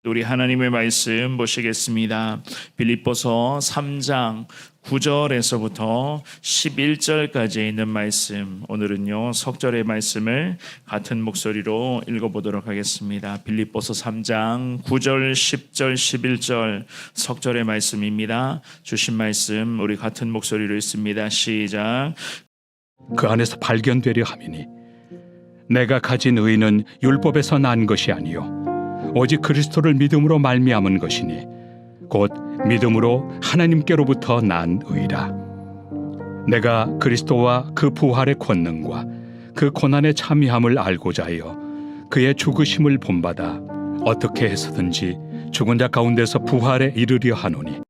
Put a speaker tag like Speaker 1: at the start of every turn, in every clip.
Speaker 1: 우리 하나님의 말씀 보시겠습니다. 빌립보서 3장 9절에서부터 11절까지 있는 말씀, 오늘은요 석절의 말씀을 같은 목소리로 읽어보도록 하겠습니다. 빌립보서 3장 9절, 10절, 11절 석절의 말씀입니다. 주신 말씀 우리 같은 목소리로 읽습니다. 시작.
Speaker 2: 그 안에서 발견되려 함이니 내가 가진 의는 율법에서 난 것이 아니요 오직 그리스도를 믿음으로 말미암은 것이니 곧 믿음으로 하나님께로부터 난 의라. 내가 그리스도와 그 부활의 권능과 그 고난의 참여함을 알고자 하여 그의 죽으심을 본받아 어떻게 해서든지 죽은 자 가운데서 부활에 이르려 하노니.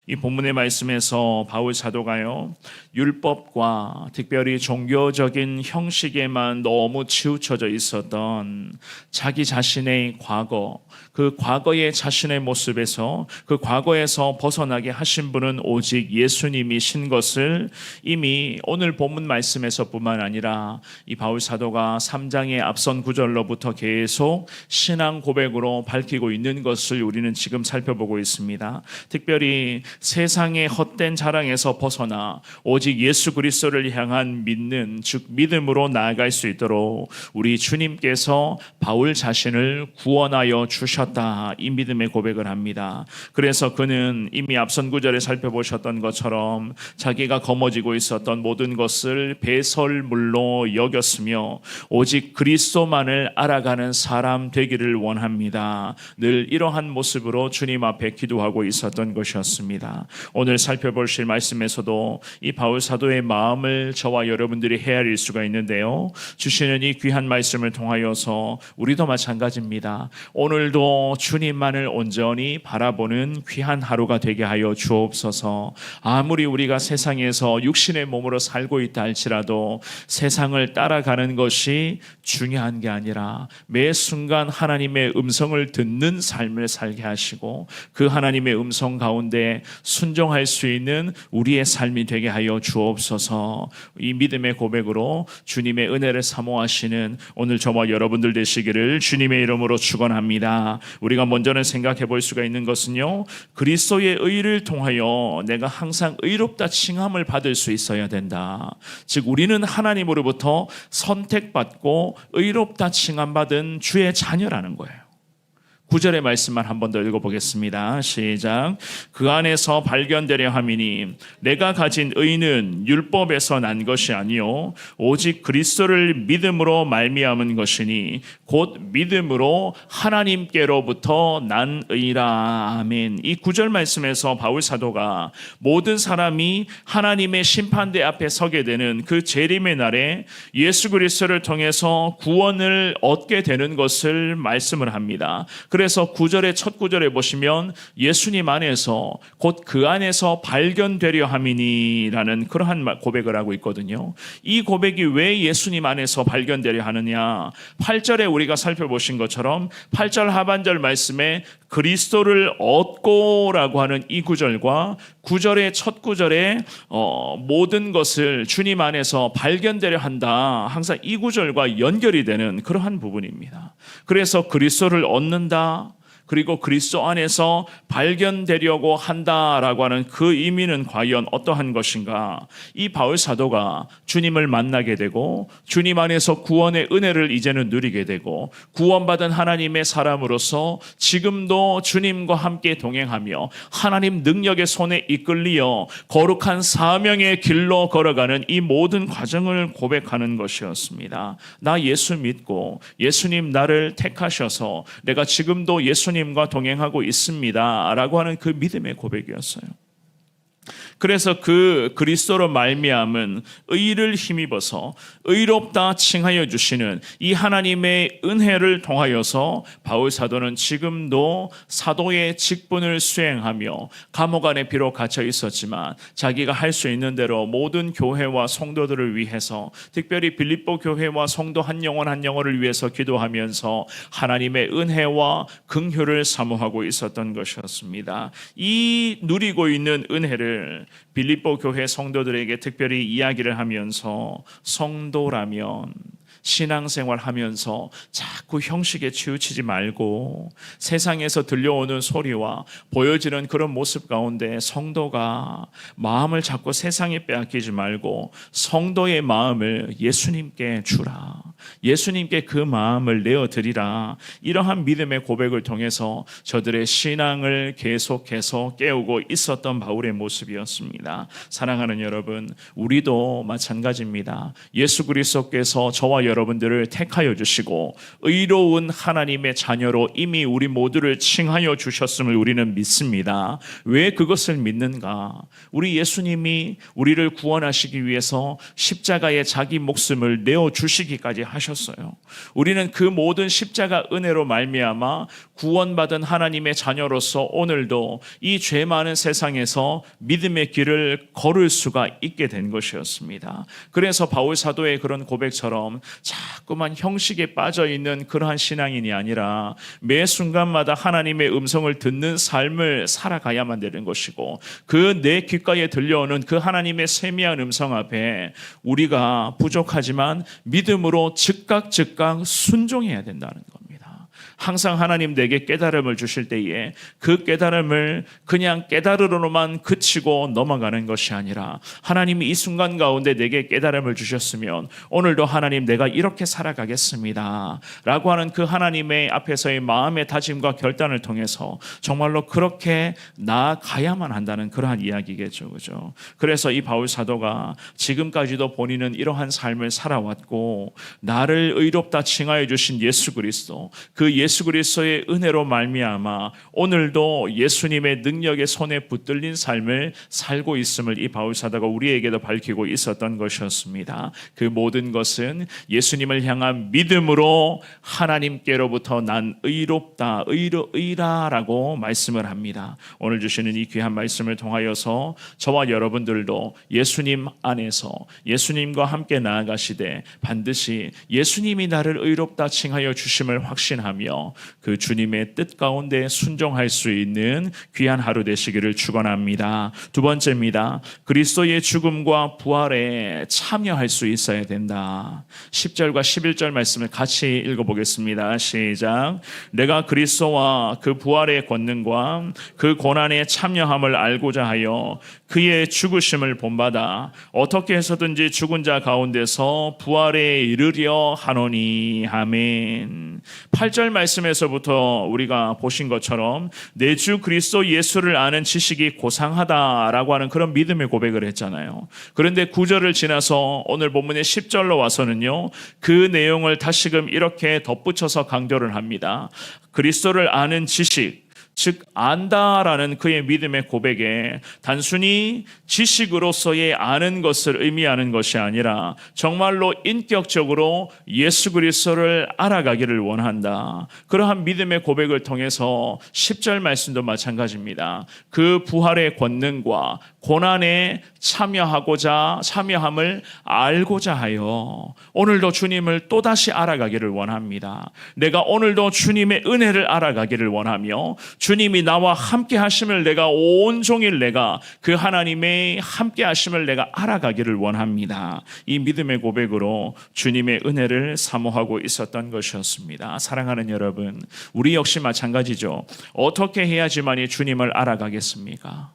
Speaker 1: 이 본문의 말씀에서 바울 사도가요, 율법과 특별히 종교적인 형식에만 너무 치우쳐져 있었던 자기 자신의 과거, 그 과거의 자신의 모습에서 그 과거에서 벗어나게 하신 분은 오직 예수님이신 것을 이미 오늘 본문 말씀에서 뿐만 아니라 이 바울 사도가 3장의 앞선 구절로부터 계속 신앙 고백으로 밝히고 있는 것을 우리는 지금 살펴보고 있습니다. 특별히 세상의 헛된 자랑에서 벗어나 오직 예수 그리스도를 향한 믿는, 즉 믿음으로 나아갈 수 있도록 우리 주님께서 바울 자신을 구원하여 주셨다, 이 믿음의 고백을 합니다. 그래서 그는 이미 앞선 구절에 살펴보셨던 것처럼 자기가 거머쥐고 있었던 모든 것을 배설물로 여겼으며 오직 그리스도만을 알아가는 사람 되기를 원합니다. 늘 이러한 모습으로 주님 앞에 기도하고 있었던 것이었습니다. 오늘 살펴보실 말씀에서도 이 바울 사도의 마음을 저와 여러분들이 헤아릴 수가 있는데요, 주시는 이 귀한 말씀을 통하여서 우리도 마찬가지입니다. 오늘도 주님만을 온전히 바라보는 귀한 하루가 되게 하여 주옵소서. 아무리 우리가 세상에서 육신의 몸으로 살고 있다 할지라도 세상을 따라가는 것이 중요한 게 아니라 매 순간 하나님의 음성을 듣는 삶을 살게 하시고 그 하나님의 음성 가운데 순종할 수 있는 우리의 삶이 되게 하여 주옵소서. 이 믿음의 고백으로 주님의 은혜를 사모하시는 오늘 저와 여러분들 되시기를 주님의 이름으로 축원합니다. 우리가 먼저는 생각해 볼 수가 있는 것은요, 그리스도의 의를 통하여 내가 항상 의롭다 칭함을 받을 수 있어야 된다. 즉 우리는 하나님으로부터 선택받고 의롭다 칭함받은 주의 자녀라는 거예요. 9절의 말씀만 한 번 더 읽어보겠습니다. 시작. 그 안에서 발견되려 함이니 내가 가진 의는 율법에서 난 것이 아니요 오직 그리스도를 믿음으로 말미암은 것이니 곧 믿음으로 하나님께로부터 난 의라. 아멘. 이 9절 말씀에서 바울 사도가 모든 사람이 하나님의 심판대 앞에 서게 되는 그 재림의 날에 예수 그리스도를 통해서 구원을 얻게 되는 것을 말씀을 합니다. 그래서 9절의 첫 구절에 보시면 예수님 안에서 곧 그 안에서 발견되려 함이니라는 그러한 고백을 하고 있거든요. 이 고백이 왜 예수님 안에서 발견되려 하느냐, 8절에 우리가 살펴보신 것처럼 8절 하반절 말씀에 그리스도를 얻고라고 하는 이 구절과 9절의 첫 구절에 모든 것을 주님 안에서 발견되려 한다, 항상 이 구절과 연결이 되는 그러한 부분입니다. 그래서 그리스도를 얻는다, 그리고 그리스도 안에서 발견되려고 한다라고 하는 그 의미는 과연 어떠한 것인가? 이 바울 사도가 주님을 만나게 되고 주님 안에서 구원의 은혜를 이제는 누리게 되고 구원받은 하나님의 사람으로서 지금도 주님과 함께 동행하며 하나님 능력의 손에 이끌리어 거룩한 사명의 길로 걸어가는 이 모든 과정을 고백하는 것이었습니다. 나 예수 믿고 예수님 나를 택하셔서 내가 지금도 예수님과 동행하고 있습니다 라고 하는 그 믿음의 고백이었어요. 그래서 그 그리스도로 말미암은 의를 힘입어서 의롭다 칭하여 주시는 이 하나님의 은혜를 통하여서 바울 사도는 지금도 사도의 직분을 수행하며 감옥 안에 비록 갇혀 있었지만 자기가 할 수 있는 대로 모든 교회와 성도들을 위해서, 특별히 빌립보 교회와 성도 한 영혼 한 영혼을 위해서 기도하면서 하나님의 은혜와 긍휼을 사모하고 있었던 것이었습니다. 이 누리고 있는 은혜를 빌립보 교회 성도들에게 특별히 이야기를 하면서 성도라면 신앙생활 하면서 자꾸 형식에 치우치지 말고 세상에서 들려오는 소리와 보여지는 그런 모습 가운데 성도가 마음을 자꾸 세상에 빼앗기지 말고 성도의 마음을 예수님께 주라. 예수님께 그 마음을 내어드리라. 이러한 믿음의 고백을 통해서 저들의 신앙을 계속해서 깨우고 있었던 바울의 모습이었습니다. 사랑하는 여러분, 우리도 마찬가지입니다. 예수 그리스도께서 저와 여러분들을 택하여 주시고 의로운 하나님의 자녀로 이미 우리 모두를 칭하여 주셨음을 우리는 믿습니다. 왜 그것을 믿는가? 우리 예수님이 우리를 구원하시기 위해서 십자가에 자기 목숨을 내어주시기까지 하셨어요. 우리는 그 모든 십자가 은혜로 말미암아 구원받은 하나님의 자녀로서 오늘도 이 죄 많은 세상에서 믿음의 길을 걸을 수가 있게 된 것이었습니다. 그래서 바울 사도의 그런 고백처럼 자꾸만 형식에 빠져 있는 그러한 신앙인이 아니라 매 순간마다 하나님의 음성을 듣는 삶을 살아가야만 되는 것이고 그 내 귓가에 들려오는 그 하나님의 세미한 음성 앞에 우리가 부족하지만 믿음으로 즉각 순종해야 된다는 겁니다. 항상 하나님 내게 깨달음을 주실 때에 그 깨달음을 그냥 깨달으로만 그치고 넘어가는 것이 아니라 하나님이 이 순간 가운데 내게 깨달음을 주셨으면 오늘도 하나님 내가 이렇게 살아가겠습니다 라고 하는 그 하나님의 앞에서의 마음의 다짐과 결단을 통해서 정말로 그렇게 나아가야만 한다는 그러한 이야기겠죠. 그죠? 그래서 이 바울 사도가 지금까지도 본인은 이러한 삶을 살아왔고 나를 의롭다 칭하여 주신 예수 그리스도, 그 예수 그리스도의 은혜로 말미암아 오늘도 예수님의 능력의 손에 붙들린 삶을 살고 있음을 이 바울 사도가 우리에게도 밝히고 있었던 것이었습니다. 그 모든 것은 예수님을 향한 믿음으로 하나님께로부터 난 의롭다, 의라라고 말씀을 합니다. 오늘 주시는 이 귀한 말씀을 통하여서 저와 여러분들도 예수님 안에서 예수님과 함께 나아가시되 반드시 예수님이 나를 의롭다 칭하여 주심을 확신하며 그 주님의 뜻 가운데 순종할 수 있는 귀한 하루 되시기를 축원합니다. 두 번째입니다. 그리스도의 죽음과 부활에 참여할 수 있어야 된다. 10절과 11절 말씀을 같이 읽어보겠습니다. 시작. 내가 그리스도와 그 부활의 권능과 그 고난에 참여함을 알고자 하여 그의 죽으심을 본받아 어떻게 해서든지 죽은 자 가운데서 부활에 이르려 하노니. 아멘. 8절 말씀에서부터 우리가 보신 것처럼 내 주 그리스도 예수를 아는 지식이 고상하다라고 하는 그런 믿음의 고백을 했잖아요. 그런데 9절을 지나서 오늘 본문의 10절로 와서는요, 그 내용을 다시금 이렇게 덧붙여서 강조를 합니다. 그리스도를 아는 지식, 즉 안다라는 그의 믿음의 고백에 단순히 지식으로서의 아는 것을 의미하는 것이 아니라 정말로 인격적으로 예수 그리스도를 알아가기를 원한다. 그러한 믿음의 고백을 통해서 10절 말씀도 마찬가지입니다. 그 부활의 권능과 고난에 참여함을 알고자 하여 오늘도 주님을 또다시 알아가기를 원합니다. 내가 오늘도 주님의 은혜를 알아가기를 원하며 주님이 나와 함께 하심을 내가 온종일 내가 그 하나님의 함께 하심을 내가 알아가기를 원합니다. 이 믿음의 고백으로 주님의 은혜를 사모하고 있었던 것이었습니다. 사랑하는 여러분, 우리 역시 마찬가지죠. 어떻게 해야지만이 주님을 알아가겠습니까?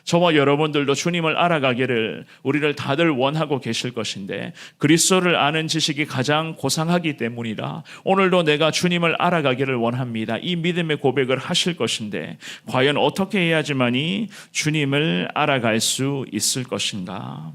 Speaker 1: 저와 여러분들도 주님을 알아가기를 우리를 다들 원하고 계실 것인데 그리스도를 아는 지식이 가장 고상하기 때문이라 오늘도 내가 주님을 알아가기를 원합니다. 이 믿음의 고백을 하실 것인데 과연 어떻게 해야지만이 주님을 알아갈 수 있을 것인가?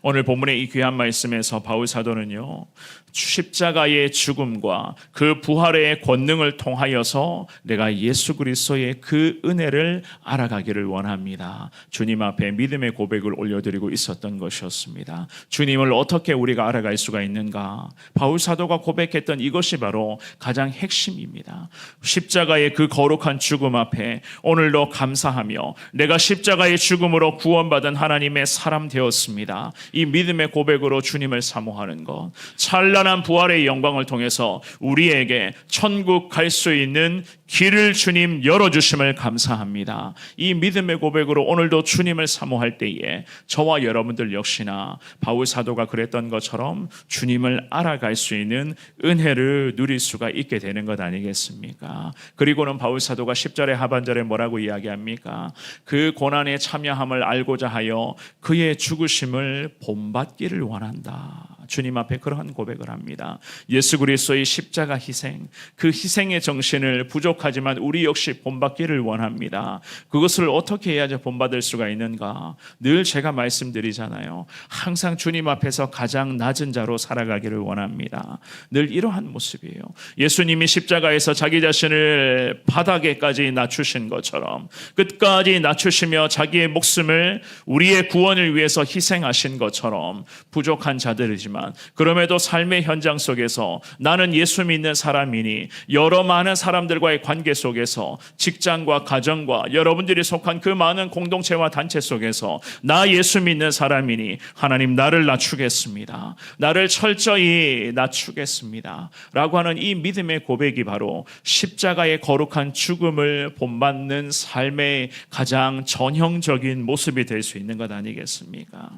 Speaker 1: 오늘 본문의 이 귀한 말씀에서 바울 사도는요, 십자가의 죽음과 그 부활의 권능을 통하여서 내가 예수 그리스도의 그 은혜를 알아가기를 원합니다. 주님 앞에 믿음의 고백을 올려드리고 있었던 것이었습니다. 주님을 어떻게 우리가 알아갈 수가 있는가? 바울 사도가 고백했던 이것이 바로 가장 핵심입니다. 십자가의 그 거룩한 죽음 앞에 오늘도 감사하며 내가 십자가의 죽음으로 구원받은 하나님의 사람 되었습니다. 이 믿음의 고백으로 주님을 사모하는 것, 찬란한 찬란한 부활의 영광을 통해서 우리에게 천국 갈 수 있는 길을 주님 열어주심을 감사합니다. 이 믿음의 고백으로 오늘도 주님을 사모할 때에 저와 여러분들 역시나 바울 사도가 그랬던 것처럼 주님을 알아갈 수 있는 은혜를 누릴 수가 있게 되는 것 아니겠습니까? 그리고는 바울 사도가 10절의 하반절에 뭐라고 이야기합니까? 그 고난에 참여함을 알고자 하여 그의 죽으심을 본받기를 원한다. 주님 앞에 그러한 고백을 합니다. 예수 그리스도의 십자가 희생, 그 희생의 정신을 부족하지만 우리 역시 본받기를 원합니다. 그것을 어떻게 해야지 본받을 수가 있는가? 늘 제가 말씀드리잖아요. 항상 주님 앞에서 가장 낮은 자로 살아가기를 원합니다. 늘 이러한 모습이에요. 예수님이 십자가에서 자기 자신을 바닥에까지 낮추신 것처럼 끝까지 낮추시며 자기의 목숨을 우리의 구원을 위해서 희생하신 것처럼 부족한 자들이지만 그럼에도 삶의 현장 속에서 나는 예수 믿는 사람이니 여러 많은 사람들과의 관계 속에서 직장과 가정과 여러분들이 속한 그 많은 공동체와 단체 속에서 나 예수 믿는 사람이니 하나님 나를 낮추겠습니다. 나를 철저히 낮추겠습니다. 라고 하는 이 믿음의 고백이 바로 십자가의 거룩한 죽음을 본받는 삶의 가장 전형적인 모습이 될 수 있는 것 아니겠습니까?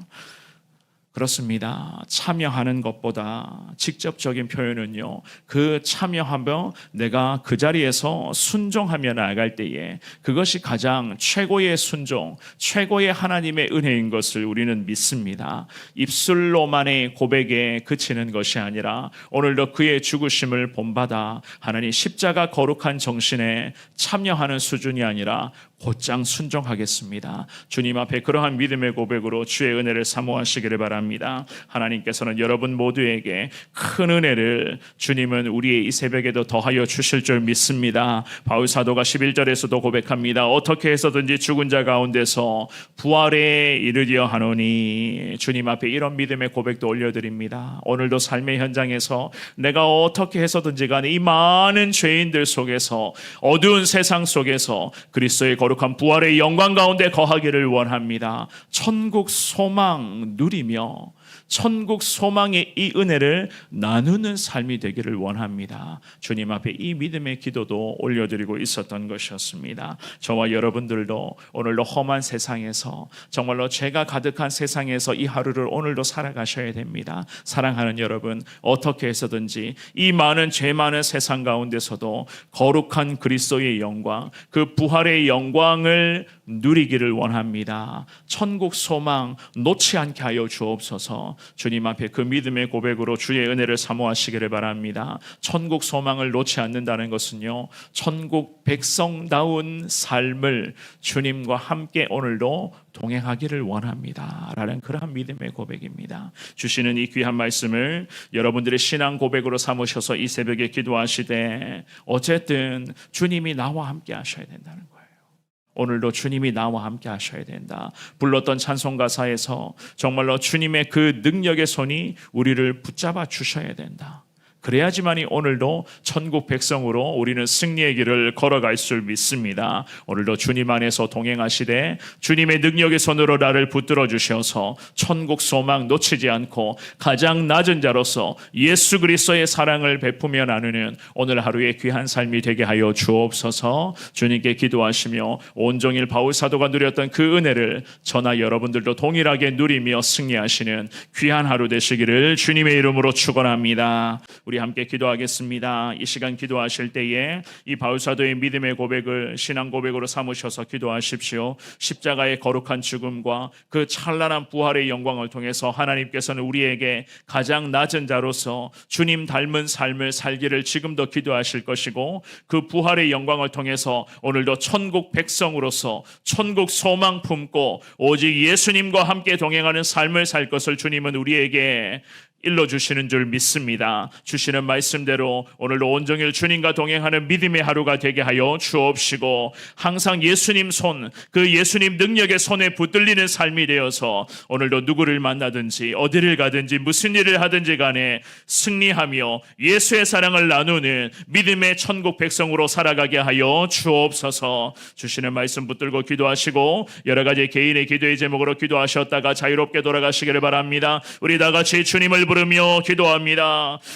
Speaker 1: 그렇습니다. 참여하는 것보다 직접적인 표현은요, 그 참여하며 내가 그 자리에서 순종하며 나아갈 때에 그것이 가장 최고의 순종, 최고의 하나님의 은혜인 것을 우리는 믿습니다. 입술로만의 고백에 그치는 것이 아니라 오늘도 그의 죽으심을 본받아 하나님 십자가 거룩한 정신에 참여하는 수준이 아니라 곧장 순종하겠습니다. 주님 앞에 그러한 믿음의 고백으로 주의 은혜를 사모하시기를 바랍니다. 하나님께서는 여러분 모두에게 큰 은혜를 주님은 우리의 이 새벽에도 더하여 주실 줄 믿습니다. 바울 사도가 11절에서도 고백합니다. 어떻게 해서든지 죽은 자 가운데서 부활에 이르려 하노니. 주님 앞에 이런 믿음의 고백도 올려드립니다. 오늘도 삶의 현장에서 내가 어떻게 해서든지 간에 이 많은 죄인들 속에서 어두운 세상 속에서 그리스도의 거룩한 부활의 영광 가운데 거하기를 원합니다. 천국 소망 누리며 천국 소망의 이 은혜를 나누는 삶이 되기를 원합니다. 주님 앞에 이 믿음의 기도도 올려드리고 있었던 것이었습니다. 저와 여러분들도 오늘도 험한 세상에서 정말로 죄가 가득한 세상에서 이 하루를 오늘도 살아가셔야 됩니다. 사랑하는 여러분, 어떻게 해서든지 이 많은 죄 많은 세상 가운데서도 거룩한 그리스도의 영광, 그 부활의 영광을 누리기를 원합니다. 천국 소망 놓지 않게 하여 주옵소서. 주님 앞에 그 믿음의 고백으로 주의 은혜를 사모하시기를 바랍니다. 천국 소망을 놓지 않는다는 것은요, 천국 백성다운 삶을 주님과 함께 오늘도 동행하기를 원합니다. 라는 그러한 믿음의 고백입니다. 주시는 이 귀한 말씀을 여러분들의 신앙 고백으로 삼으셔서 이 새벽에 기도하시되 어쨌든 주님이 나와 함께 하셔야 된다는 거예요. 오늘도 주님이 나와 함께 하셔야 된다. 불렀던 찬송 가사에서 정말로 주님의 그 능력의 손이 우리를 붙잡아 주셔야 된다. 그래야지만이 오늘도 천국 백성으로 우리는 승리의 길을 걸어갈 줄 믿습니다. 오늘도 주님 안에서 동행하시되 주님의 능력의 손으로 나를 붙들어 주셔서 천국 소망 놓치지 않고 가장 낮은 자로서 예수 그리스도의 사랑을 베푸며 나누는 오늘 하루의 귀한 삶이 되게 하여 주옵소서. 주님께 기도하시며 온종일 바울 사도가 누렸던 그 은혜를 저나 여러분들도 동일하게 누리며 승리하시는 귀한 하루 되시기를 주님의 이름으로 축원합니다. 우리 함께 기도하겠습니다. 이 시간 기도하실 때에 이 바울 사도의 믿음의 고백을 신앙 고백으로 삼으셔서 기도하십시오. 십자가의 거룩한 죽음과 그 찬란한 부활의 영광을 통해서 하나님께서는 우리에게 가장 낮은 자로서 주님 닮은 삶을 살기를 지금도 기도하실 것이고, 그 부활의 영광을 통해서 오늘도 천국 백성으로서 천국 소망 품고 오직 예수님과 함께 동행하는 삶을 살 것을 주님은 우리에게 일러주시는 줄 믿습니다. 주시는 말씀대로 오늘도 온종일 주님과 동행하는 믿음의 하루가 되게 하여 주옵시고, 항상 예수님 손, 그 예수님 능력의 손에 붙들리는 삶이 되어서 오늘도 누구를 만나든지 어디를 가든지 무슨 일을 하든지 간에 승리하며 예수의 사랑을 나누는 믿음의 천국 백성으로 살아가게 하여 주옵소서. 주시는 말씀 붙들고 기도하시고 여러 가지 개인의 기도의 제목으로 기도하셨다가 자유롭게 돌아가시기를 바랍니다. 우리 다 같이 주님을 부르며 기도합니다.